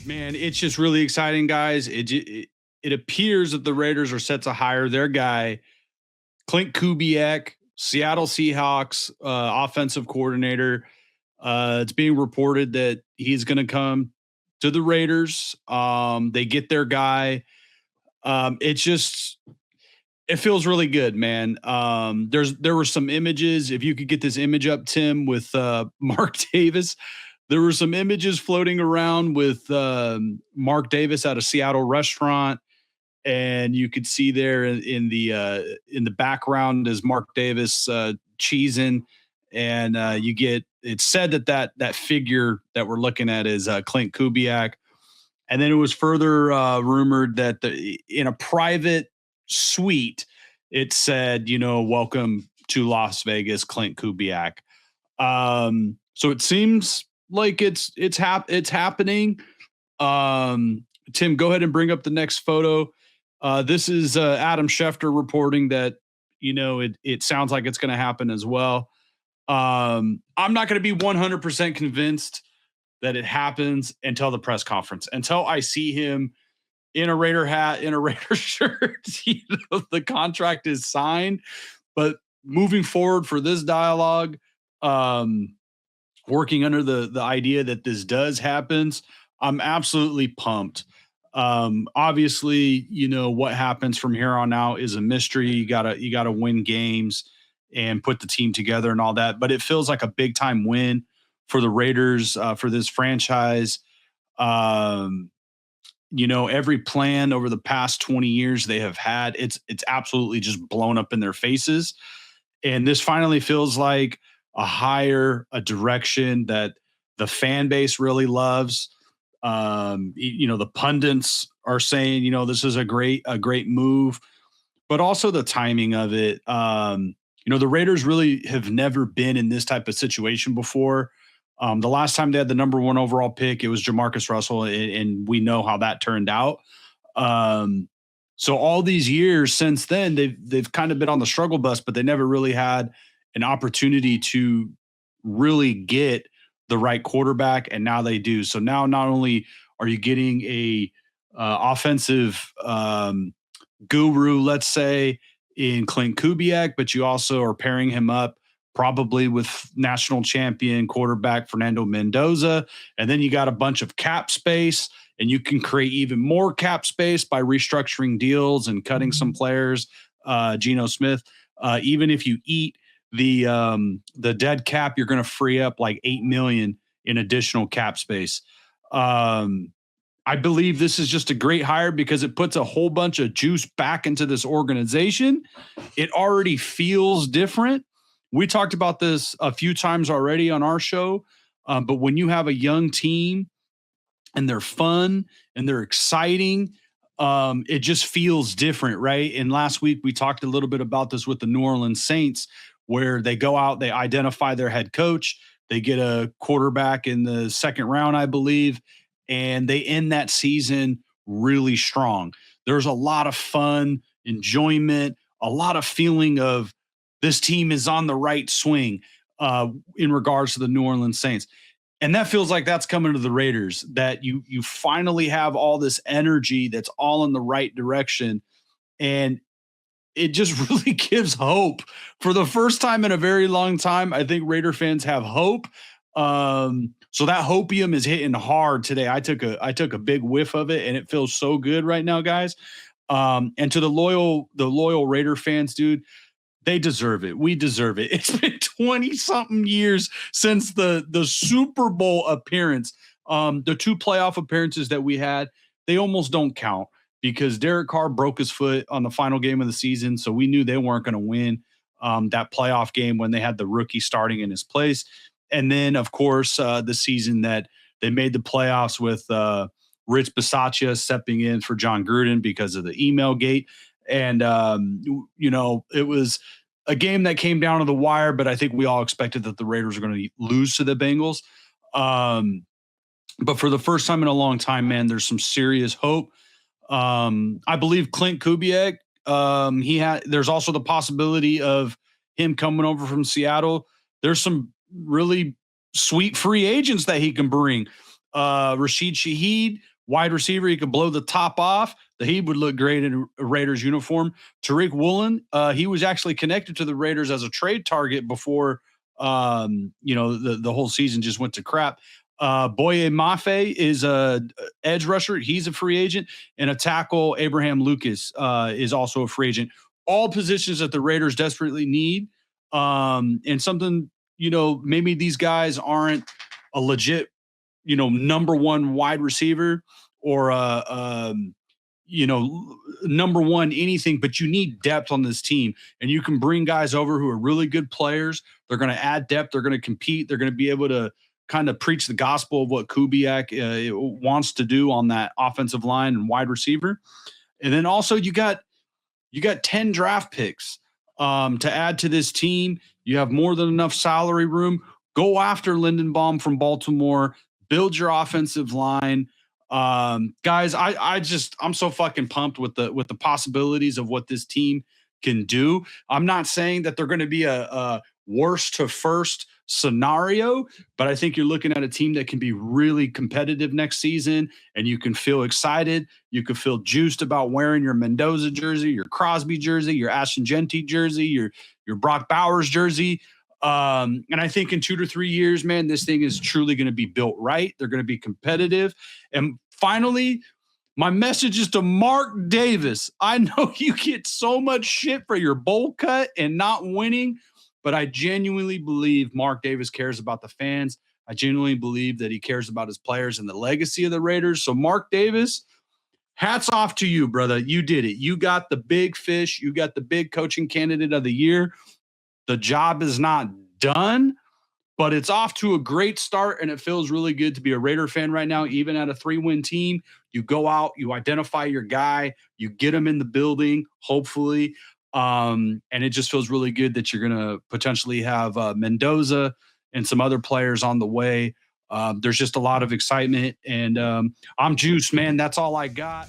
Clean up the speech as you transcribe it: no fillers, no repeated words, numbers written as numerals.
Man, it's just really exciting, guys. It appears that the Raiders are set to hire their guy, Klint Kubiak, Seattle Seahawks offensive coordinator. It's being reported that he's going to come to the Raiders. They get their guy. It feels really good, man. There were some images. If you could get this image up, Tim, with Mark Davis. There were some images floating around with Mark Davis at a Seattle restaurant, and you could see there in the background is Mark Davis cheesing, and you get it's said that figure that we're looking at is Klint Kubiak, and then it was further rumored that in a private suite it said, welcome to Las Vegas, Klint Kubiak. So it seems like it's happening. Tim, go ahead and bring up the next photo. This is Adam Schefter reporting that it sounds like it's going to happen as well. I'm not going to be 100% convinced that it happens until the press conference, until I see him in a Raider hat, in a Raider shirt. The contract is signed, but moving forward for this dialogue, working under the idea that this does happens, I'm absolutely pumped. Obviously, what happens from here on out is a mystery. You gotta win games and put the team together and all that. But it feels like a big time win for the Raiders, for this franchise. Every plan over the past 20 years they have had, it's absolutely just blown up in their faces. And this finally feels like a direction that the fan base really loves. The pundits are saying, this is a great move, but also the timing of it. The Raiders really have never been in this type of situation before. The last time they had the number 1 overall pick, it was Jamarcus Russell, and we know how that turned out. So all these years since then, they've kind of been on the struggle bus, but they never really had an opportunity to really get the right quarterback, and now they do. So now not only are you getting a offensive guru, let's say, in Klint Kubiak, but you also are pairing him up probably with national champion quarterback Fernando Mendoza. And then you got a bunch of cap space, and you can create even more cap space by restructuring deals and cutting some players, Geno Smith. Even if you eat the dead cap, you're going to free up like $8 million in additional cap space. I believe this is just a great hire because it puts a whole bunch of juice back into this organization. It already feels different. We talked about this a few times already on our show, but when you have a young team and they're fun and they're exciting, it just feels different, right? And last week we talked a little bit about this with the New Orleans Saints, where they go out, they identify their head coach, they get a quarterback in the second round, I believe, and they end that season really strong. There's a lot of fun, enjoyment, a lot of feeling of this team is on the right swing in regards to the New Orleans Saints. And that feels like that's coming to the Raiders, that you finally have all this energy that's all in the right direction. And it just really gives hope. For the first time in a very long time, I think Raider fans have hope. So that hopium is hitting hard today. I took a big whiff of it, and it feels so good right now, guys. And to the loyal Raider fans, dude, they deserve it. We deserve it. It's been 20 something years since the Super Bowl appearance. The 2 playoff appearances that we had, they almost don't count because Derek Carr broke his foot on the final game of the season. So we knew they weren't going to win that playoff game when they had the rookie starting in his place. And then, of course, the season that they made the playoffs with Rich Bisaccia stepping in for John Gruden because of the email gate. And, it was a game that came down to the wire, but I think we all expected that the Raiders were going to lose to the Bengals. But for the first time in a long time, man, there's some serious hope. I believe Klint Kubiak, there's also the possibility of him coming over from Seattle. There's some really sweet free agents that he can bring. Rashid Shaheed Wide receiver, he could blow the top off. He would look great in a Raiders uniform. Tariq Woolen, he was actually connected to the Raiders as a trade target before the whole season just went to crap. Boye Mafe is a edge rusher. He's a free agent, and a tackle, Abraham Lucas, is also a free agent. All positions that the Raiders desperately need, and something maybe these guys aren't a legit number one wide receiver or number one anything, but you need depth on this team. And you can bring guys over who are really good players. They're going to add depth. They're going to compete. They're going to be able to kind of preach the gospel of what Kubiak wants to do on that offensive line and wide receiver. And then also you got 10 draft picks to add to this team. You have more than enough salary room. Go after Lindenbaum from Baltimore. Build your offensive line. Guys, I'm so fucking pumped with the possibilities of what this team can do. I'm not saying that they're going to be a worst to first scenario, but I think you're looking at a team that can be really competitive next season, and you can feel excited. You can feel juiced about wearing your Mendoza jersey, your Crosby jersey, your Ashton Genty jersey, your Brock Bowers jersey. And I think in 2 to 3 years, man, this thing is truly going to be built right. They're going to be competitive. And finally, my message is to Mark Davis. I know you get so much shit for your bowl cut and not winning, but I genuinely believe Mark Davis cares about the fans. I genuinely believe that he cares about his players and the legacy of the Raiders. So Mark Davis, hats off to you, brother. You did it. You got the big fish. You got the big coaching candidate of the year. The job is not done, but it's off to a great start, and it feels really good to be a Raider fan right now, even at a 3-win team. You go out, you identify your guy, you get him in the building, hopefully, and it just feels really good that you're going to potentially have Mendoza and some other players on the way. There's just a lot of excitement, and I'm juiced, man. That's all I got.